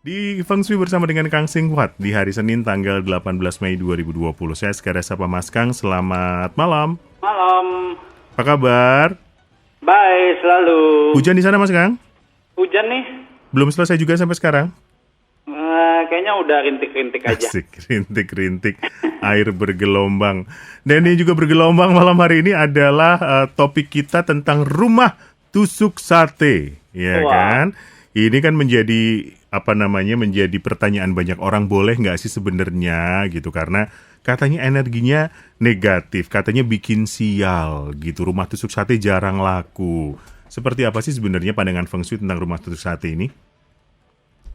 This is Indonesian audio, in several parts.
Di Feng Shui bersama dengan Kang Singwat di hari Senin tanggal 18 Mei 2020. Saya sekarang sapa Mas Kang, selamat malam. Malam, Apa kabar? baik selalu. Hujan di sana Mas Kang? Hujan nih, Belum selesai juga sampai sekarang? kayaknya udah rintik-rintik aja. Asik, rintik-rintik, air bergelombang. Dan ini juga bergelombang malam hari ini adalah topik kita tentang rumah tusuk sate. Ya Wah. kan? Ini kan menjadi pertanyaan banyak orang, boleh nggak sih sebenarnya gitu, karena katanya energinya negatif, katanya bikin sial gitu, rumah tusuk sate jarang laku. Seperti apa sih sebenarnya pandangan Feng Shui tentang rumah tusuk sate ini?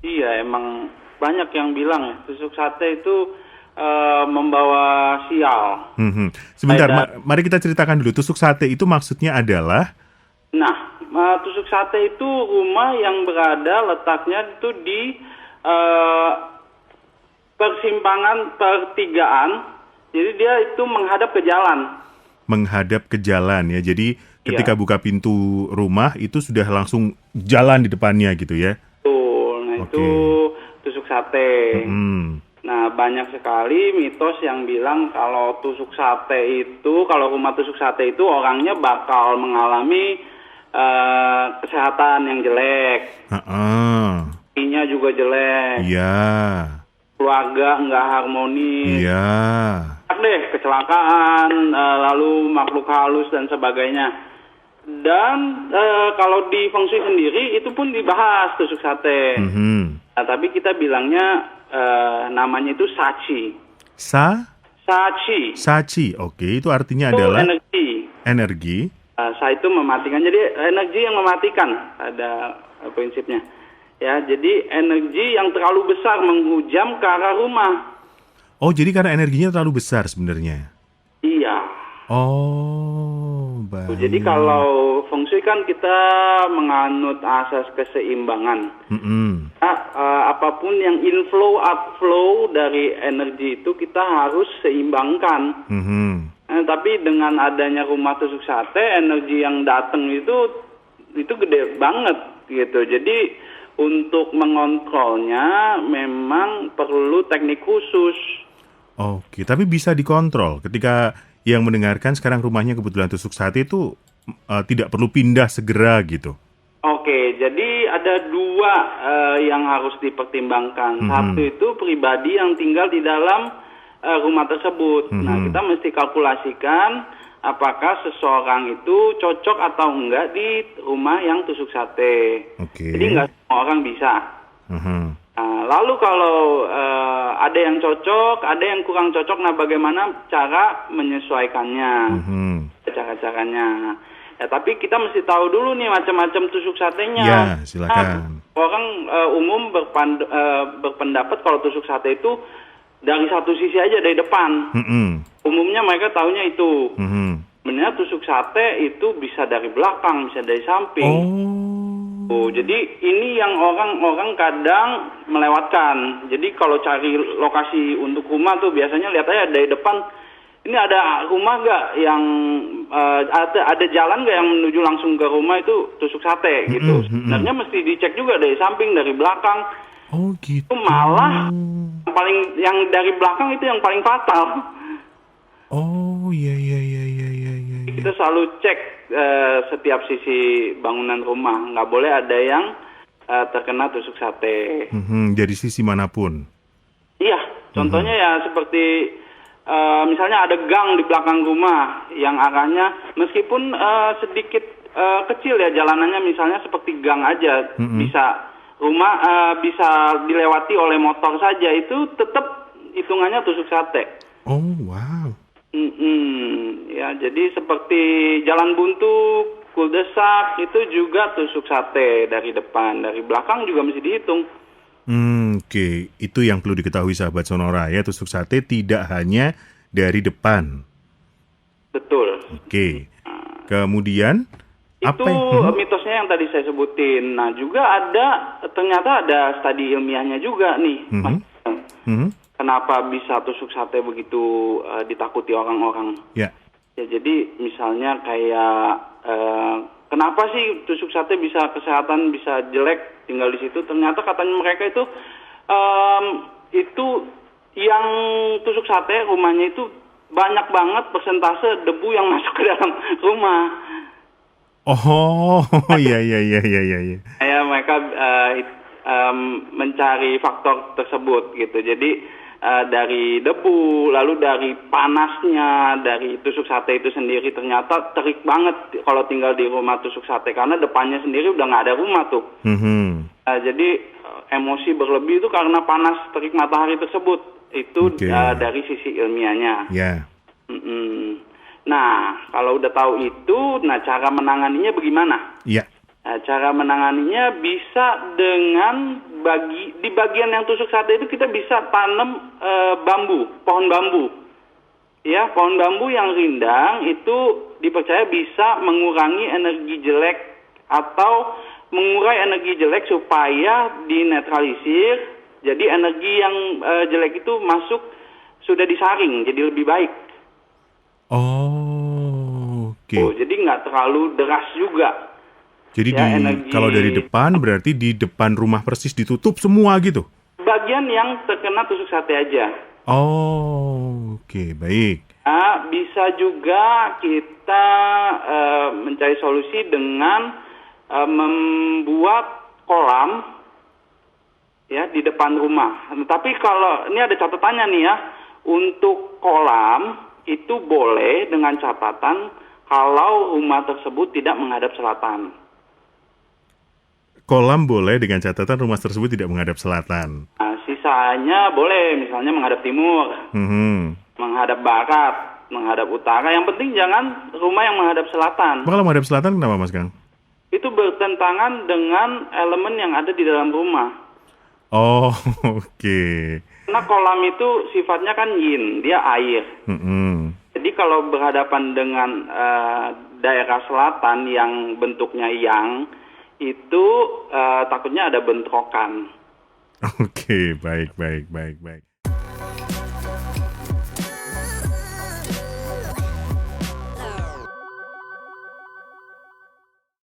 Iya, emang banyak yang bilang ya, tusuk sate itu membawa sial. Sebentar, Ada- mari kita ceritakan dulu, tusuk sate itu maksudnya adalah. Nah, tusuk sate itu rumah yang berada letaknya itu di eh, persimpangan pertigaan. Jadi dia itu menghadap ke jalan. Menghadap ke jalan ya. Jadi ketika Iya. buka pintu rumah itu sudah langsung jalan di depannya gitu ya. Betul. Nah, Oke. itu tusuk sate. Hmm. Nah, banyak sekali mitos yang bilang kalau kalau rumah tusuk sate itu orangnya bakal mengalami kesehatan yang jelek, Ah, istrinya juga jelek, iya, keluarga nggak harmonis, iya. kecelakaan, lalu makhluk halus dan sebagainya. Dan kalau di Feng Shui sendiri itu pun dibahas tusuk sate. Mhm. Nah, tapi kita bilangnya namanya itu sachi. Sachi. Oke, itu artinya Itu adalah energi. energi. Sa itu mematikan. Jadi energi yang mematikan ada prinsipnya. Ya, jadi energi yang terlalu besar menghujam ke arah rumah. Oh, jadi karena energinya terlalu besar sebenarnya. Iya. Oh, baik. Jadi kalau Feng Shui kan kita menganut asas keseimbangan. Mm-mm. Nah, apapun yang inflow outflow dari energi itu kita harus seimbangkan. Mhm. Tapi dengan adanya rumah tusuk sate, energi yang datang itu gede banget gitu. Jadi untuk mengontrolnya memang perlu teknik khusus. Oke, tapi bisa dikontrol ketika yang mendengarkan sekarang rumahnya kebetulan tusuk sate itu tidak perlu pindah segera gitu. Oke, jadi ada dua yang harus dipertimbangkan. Satu itu pribadi yang tinggal di dalam rumah tersebut. Nah, kita mesti kalkulasikan apakah seseorang itu cocok atau enggak di rumah yang tusuk sate. Oke. Jadi enggak semua orang bisa. Mhm. Nah, lalu kalau ada yang cocok, ada yang kurang cocok, nah bagaimana cara menyesuaikannya, cara-caranya. Ya, tapi kita mesti tahu dulu nih macam-macam tusuk satenya. Ya, silakan. Nah, orang umum berpendapat kalau tusuk sate itu dari satu sisi aja, dari depan. Mhm. Umumnya mereka taunya itu. Mhm. Sebenarnya tusuk sate itu bisa dari belakang, bisa dari samping. Jadi ini yang orang-orang kadang melewatkan. Jadi kalau cari lokasi untuk rumah tuh biasanya lihat aja dari depan. Ini ada rumah gak yang ada jalan gak yang menuju langsung ke rumah itu tusuk sate gitu. Sebenarnya mesti dicek juga dari samping, dari belakang. Oh gitu. Itu malah yang dari belakang itu yang paling fatal. Oh iya. Kita selalu cek setiap sisi bangunan rumah, nggak boleh ada yang terkena tusuk sate. Dari sisi manapun. Iya, contohnya ya seperti misalnya ada gang di belakang rumah yang arahnya meskipun sedikit kecil ya jalanannya, misalnya seperti gang aja, bisa dilewati oleh motor saja, itu tetap hitungannya tusuk sate. Oh wow. Ya, jadi seperti jalan buntu, kuldesak itu juga tusuk sate dari depan, dari belakang juga mesti dihitung. Oke. Itu yang perlu diketahui sahabat Sonora ya, tusuk sate tidak hanya dari depan. Betul. Oke. Kemudian Itu mitosnya yang tadi saya sebutin. Nah, juga ternyata ada studi ilmiahnya juga nih. Kenapa bisa tusuk sate begitu ditakuti orang-orang? Ya. Ya, jadi misalnya kayak kenapa sih tusuk sate bisa kesehatan bisa jelek tinggal di situ? Ternyata katanya mereka itu yang tusuk sate rumahnya itu banyak banget persentase debu yang masuk ke dalam rumah. Oh, iya. Ya mereka mencari faktor tersebut gitu. Jadi dari debu, lalu dari panasnya, dari tusuk sate itu sendiri ternyata terik banget kalau tinggal di rumah tusuk sate karena depannya sendiri udah nggak ada rumah tuh. Jadi emosi berlebih itu karena panas terik matahari tersebut. Itu dari sisi ilmiahnya. Nah, kalau udah tahu itu, nah cara menanganinya bagaimana? Iya. Nah, cara menanganinya bisa dengan di bagian yang tusuk sate itu kita bisa tanam pohon bambu. Ya, pohon bambu yang rindang itu dipercaya bisa mengurangi energi jelek atau mengurai energi jelek supaya dinetralisir. Jadi energi yang jelek itu masuk sudah disaring, jadi lebih baik. Oh, oke. Jadi nggak terlalu deras juga. Jadi kalau dari depan berarti di depan rumah persis ditutup semua gitu? Bagian yang terkena tusuk sate aja. Oh, oke, baik. Nah, bisa juga kita mencari solusi dengan membuat kolam ya di depan rumah. Tapi kalau ini ada catatannya nih ya, untuk kolam itu boleh dengan catatan kalau rumah tersebut tidak menghadap selatan. Kolam boleh dengan catatan rumah tersebut tidak menghadap selatan. Nah, sisanya boleh, misalnya menghadap timur, menghadap barat, menghadap utara. Yang penting jangan rumah yang menghadap selatan. Kalau menghadap selatan kenapa, Mas Kang? Itu bertentangan dengan elemen yang ada di dalam rumah. Oh, oke. Karena kolam itu sifatnya kan yin, dia air. Jadi kalau berhadapan dengan daerah selatan yang bentuknya yang, itu takutnya ada bentrokan. Oke, baik.